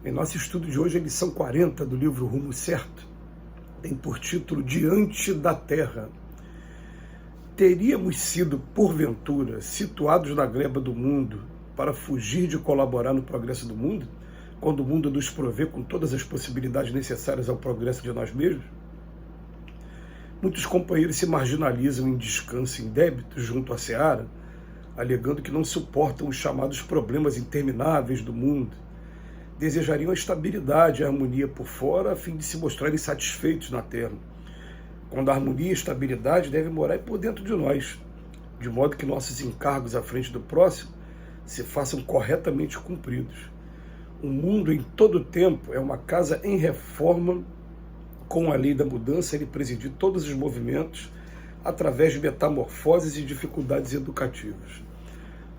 Em nosso estudo de hoje, a lição 40 do livro Rumo Certo tem por título Diante da Terra. Teríamos sido, porventura, situados na gleba do mundo para fugir de colaborar no progresso do mundo, quando o mundo nos provê com todas as possibilidades necessárias ao progresso de nós mesmos? Muitos companheiros se marginalizam em descanso em débito junto à seara, alegando que não suportam os chamados problemas intermináveis do mundo. Desejariam a estabilidade e a harmonia por fora, a fim de se mostrarem satisfeitos na terra, quando a harmonia e a estabilidade devem morar por dentro de nós, de modo que nossos encargos à frente do próximo se façam corretamente cumpridos. O mundo em todo tempo é uma casa em reforma, com a lei da mudança ele presidir todos os movimentos através de metamorfoses e dificuldades educativas.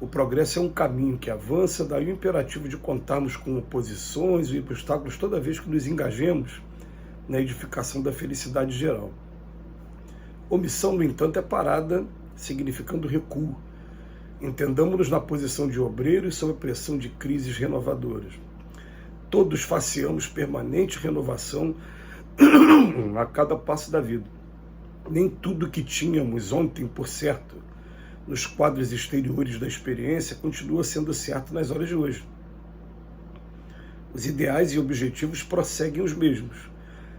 O progresso é um caminho que avança, daí o imperativo de contarmos com oposições e obstáculos toda vez que nos engajemos na edificação da felicidade geral. Omissão, no entanto, é parada, significando recuo. Entendamos-nos na posição de obreiros sob a pressão de crises renovadoras. Todos faceamos permanente renovação a cada passo da vida. Nem tudo que tínhamos ontem, por certo, nos quadros exteriores da experiência, continua sendo certo nas horas de hoje. Os ideais e objetivos prosseguem os mesmos,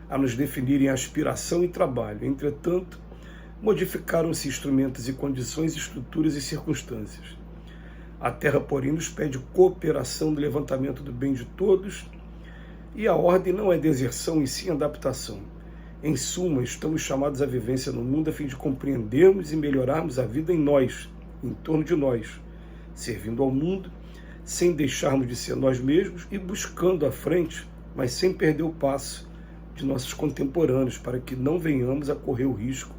a nos definirem aspiração e trabalho. Entretanto, modificaram-se instrumentos e condições, estruturas e circunstâncias. A Terra, porém, nos pede cooperação no levantamento do bem de todos, e a ordem não é deserção, e sim adaptação. Em suma, estamos chamados à vivência no mundo a fim de compreendermos e melhorarmos a vida em nós, em torno de nós, servindo ao mundo, sem deixarmos de ser nós mesmos e buscando à frente, mas sem perder o passo de nossos contemporâneos, para que não venhamos a correr o risco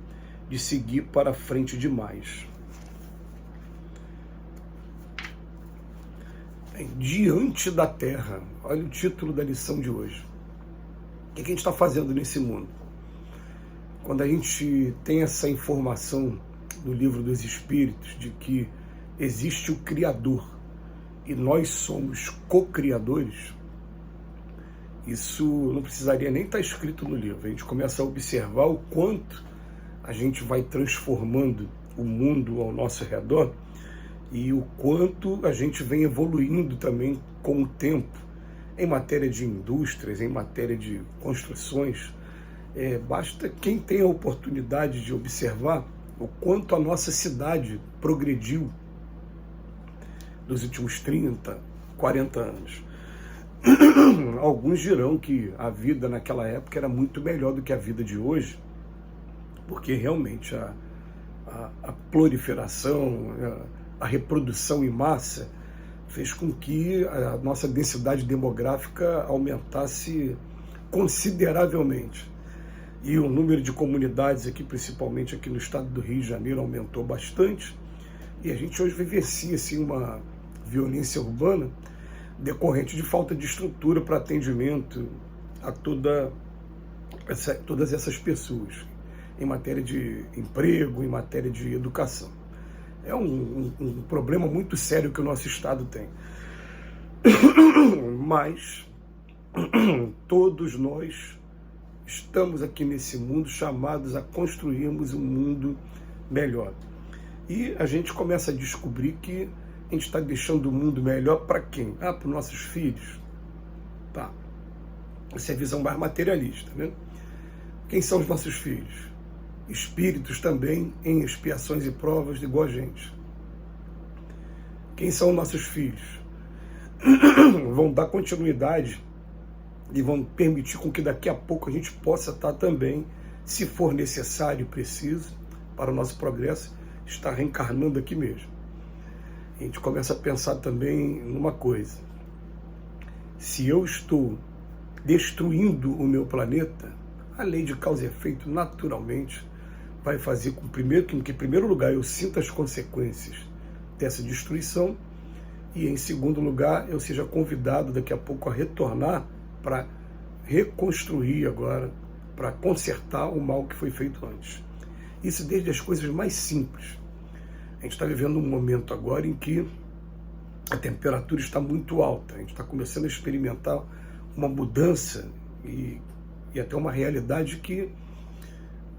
de seguir para frente demais. Diante da Terra, olha o título da lição de hoje. O que a gente está fazendo nesse mundo? Quando a gente tem essa informação no Livro dos Espíritos de que existe o Criador e nós somos co-criadores, isso não precisaria nem estar escrito no livro. A gente começa a observar o quanto a gente vai transformando o mundo ao nosso redor e o quanto a gente vem evoluindo também com o tempo em matéria de indústrias, em matéria de construções. Basta quem tem a oportunidade de observar o quanto a nossa cidade progrediu nos últimos 30, 40 anos. Alguns dirão que a vida naquela época era muito melhor do que a vida de hoje, porque realmente a proliferação, a reprodução em massa fez com que a nossa densidade demográfica aumentasse consideravelmente. E o número de comunidades aqui, principalmente aqui no estado do Rio de Janeiro, aumentou bastante. E a gente hoje vivencia assim, uma violência urbana decorrente de falta de estrutura para atendimento a todas essas pessoas, em matéria de emprego, em matéria de educação. É um problema muito sério que o nosso estado tem. Mas todos nós estamos aqui nesse mundo chamados a construirmos um mundo melhor. E a gente começa a descobrir que a gente está deixando o mundo melhor para quem? Para os nossos filhos. Tá. Essa é a visão mais materialista, né? Quem são os nossos filhos? Espíritos também em expiações e provas igual a gente. Quem são nossos filhos? Vão dar continuidade e vão permitir com que daqui a pouco a gente possa estar também, se for necessário e preciso, para o nosso progresso, estar reencarnando aqui mesmo. A gente começa a pensar também numa coisa. Se eu estou destruindo o meu planeta, a lei de causa e efeito naturalmente vai fazer com que, em primeiro lugar, eu sinta as consequências dessa destruição e, em segundo lugar, eu seja convidado daqui a pouco a retornar para reconstruir agora, para consertar o mal que foi feito antes. Isso desde as coisas mais simples. A gente está vivendo um momento agora em que a temperatura está muito alta. A gente está começando a experimentar uma mudança e até uma realidade que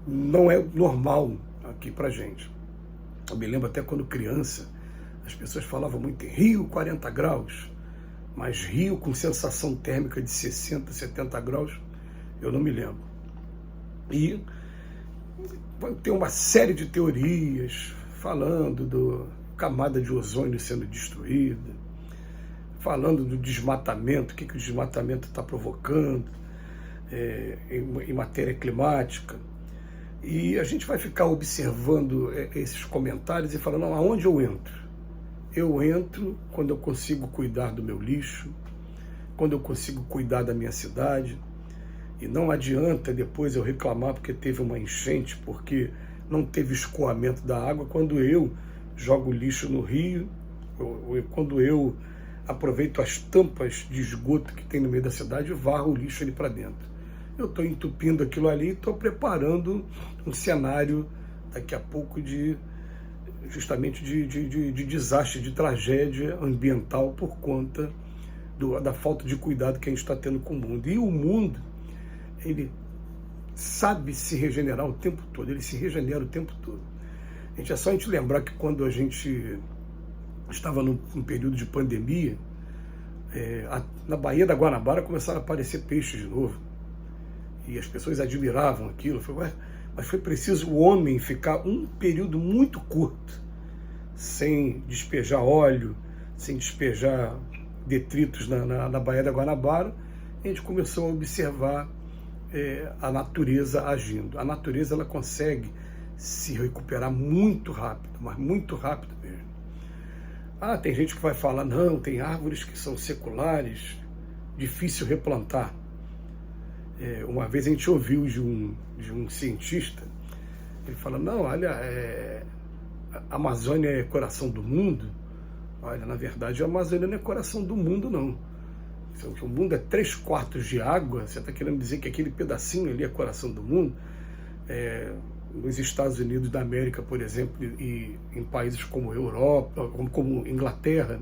não é normal aqui pra gente. Eu me lembro até quando criança, as pessoas falavam muito em Rio 40 graus, mas Rio com sensação térmica de 60, 70 graus, eu não me lembro. E tem uma série de teorias falando da camada de ozônio sendo destruída, falando do desmatamento, o que o desmatamento está provocando em matéria climática. E a gente vai ficar observando esses comentários e falando, não, aonde eu entro? Eu entro quando eu consigo cuidar do meu lixo, quando eu consigo cuidar da minha cidade. E não adianta depois eu reclamar porque teve uma enchente, porque não teve escoamento da água, quando eu jogo lixo no rio, ou quando eu aproveito as tampas de esgoto que tem no meio da cidade e varro o lixo ali para dentro. Eu estou entupindo aquilo ali e estou preparando um cenário daqui a pouco justamente de desastre, de tragédia ambiental por conta da falta de cuidado que a gente está tendo com o mundo. E o mundo, ele sabe se regenerar o tempo todo, ele se regenera o tempo todo. É só a gente lembrar que quando a gente estava num período de pandemia, na Baía da Guanabara começaram a aparecer peixes de novo. E as pessoas admiravam aquilo. Mas foi preciso o homem ficar um período muito curto, sem despejar óleo, sem despejar detritos na Baía da Guanabara. A gente começou a observar a natureza agindo. A natureza, ela consegue se recuperar muito rápido, mas muito rápido mesmo. Tem gente que vai falar, não, tem árvores que são seculares, difícil replantar. Uma vez a gente ouviu de um cientista, ele fala, não, olha, a Amazônia é coração do mundo. Olha, na verdade a Amazônia não é coração do mundo, não. O mundo é 3/4 de água, você está querendo dizer que aquele pedacinho ali é coração do mundo? Nos Estados Unidos da América, por exemplo, e em países como Europa, como Inglaterra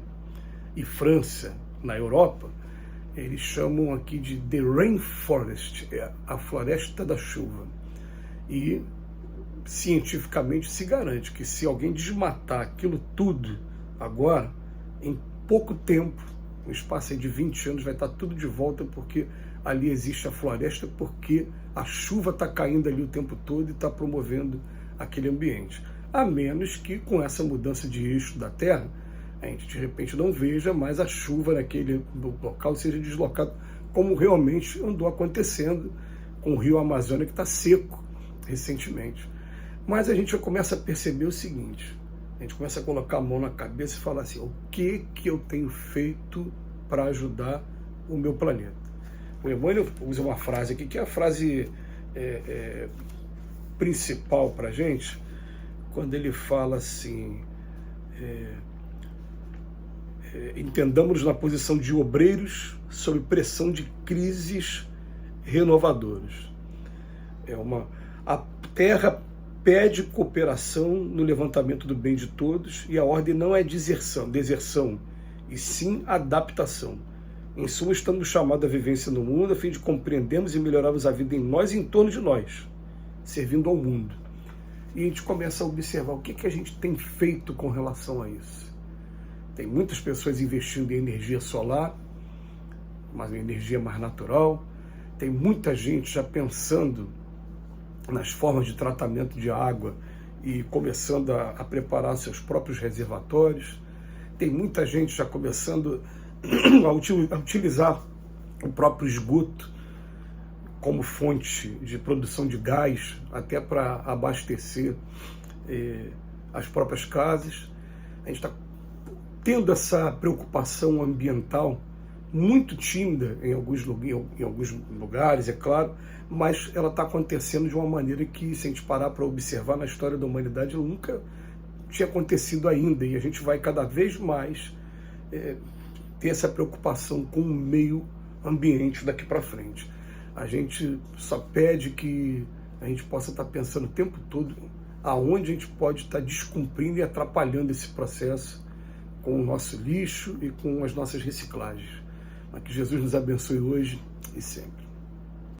e França, na Europa, eles chamam aqui de The Rainforest, a floresta da chuva. E cientificamente se garante que se alguém desmatar aquilo tudo agora, em pouco tempo, no espaço de 20 anos, vai estar tudo de volta, porque ali existe a floresta, porque a chuva está caindo ali o tempo todo e está promovendo aquele ambiente. A menos que com essa mudança de eixo da Terra, a gente de repente não veja mais a chuva naquele local, seja deslocado, como realmente andou acontecendo com o rio Amazônia, que está seco recentemente. Mas a gente já começa a perceber o seguinte, a gente começa a colocar a mão na cabeça e falar assim, o que eu tenho feito para ajudar o meu planeta? O Emmanuel usa uma frase aqui, que é a frase principal para a gente, quando ele fala assim, entendamos na posição de obreiros sob pressão de crises renovadoras. A Terra pede cooperação no levantamento do bem de todos, e a ordem não é deserção, e sim adaptação. Em suma, estamos chamados à vivência no mundo a fim de compreendermos e melhorarmos a vida em nós e em torno de nós, servindo ao mundo. E a gente começa a observar o que a gente tem feito com relação a isso. Tem muitas pessoas investindo em energia solar, uma energia mais natural. Tem muita gente já pensando nas formas de tratamento de água e começando a preparar seus próprios reservatórios. Tem muita gente já começando a utilizar o próprio esgoto como fonte de produção de gás, até para abastecer as próprias casas. A gente está tendo essa preocupação ambiental muito tímida em alguns lugares, é claro, mas ela está acontecendo de uma maneira que, se a gente parar para observar na história da humanidade, ela nunca tinha acontecido ainda, e a gente vai cada vez mais ter essa preocupação com o meio ambiente daqui para frente. A gente só pede que a gente possa estar pensando o tempo todo aonde a gente pode estar descumprindo e atrapalhando esse processo com o nosso lixo e com as nossas reciclagens. Mas que Jesus nos abençoe hoje e sempre.